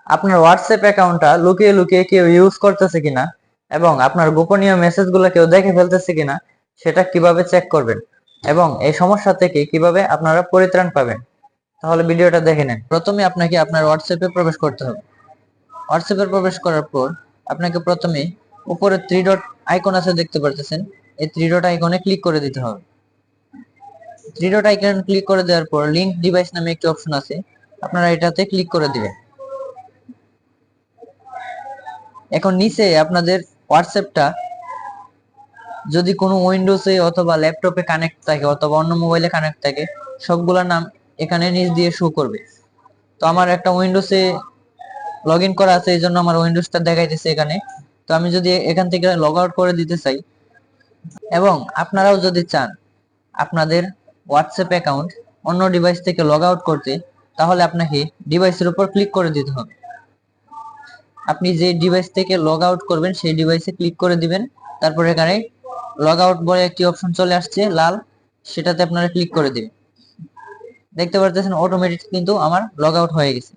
আপনার হোয়াটসঅ্যাপ অ্যাকাউন্টটা লুকিয়ে লুকিয়ে কেউ ইউজ করতেছে কিনা এবং আপনার গোপনীয় মেসেজগুলো কেউ দেখে ফেলতেছে কিনা সেটা কিভাবে চেক করবেন এবং এই সমস্যা থেকে কিভাবে আপনারা পরিত্রাণ পাবেন, তাহলে ভিডিওটা দেখে নেন। প্রথমে আপনাকে আপনার হোয়াটসঅ্যাপে প্রবেশ করতে হবে। হোয়াটসঅ্যাপে প্রবেশ করার পর আপনাকে প্রথমে উপরে থ্রি ডট আইকন আছে দেখতে পারতেছেন, এই থ্রি ডট আইকনে ক্লিক করে দিতে হবে। থ্রি ডট আইকন ক্লিক করে দেওয়ার পর লিংক ডিভাইস নামে একটি অপশন আছে, আপনারা এটাতে ক্লিক করে দিবেন। এখন নিচে আপনাদের হোয়াটসঅ্যাপটা যদি কোনো উইন্ডোজে অথবা ল্যাপটপে কানেক্ট থাকে অথবা অন্য মোবাইলে কানেক্ট থাকে, সবগুলোর নাম এখানে নিচ দিয়ে শো করবে। তো আমার একটা উইন্ডোজে লগ ইন করা আছে, এই জন্য আমার উইন্ডোজটা দেখাইতেছে এখানে। তো আমি যদি এখান থেকে লগ আউট করে দিতে চাই এবং আপনারাও যদি চান আপনাদের হোয়াটসঅ্যাপ অ্যাকাউন্ট অন্য ডিভাইস থেকে লগ আউট করতে, তাহলে আপনাকে ডিভাইসের উপর ক্লিক করে দিতে হবে। আপনি যে ডিভাইস থেকে লগ আউট করবেন সেই ডিভাইসে ক্লিক করে দিবেন, তারপর এখানে লগ আউট বলে একটি অপশন চলে আসছে লাল, সেটাতে আপনারা ক্লিক করে দিবেন। দেখতে পারতেছেন অটোমেটিক কিন্তু আমার লগ আউট হয়ে গেছে।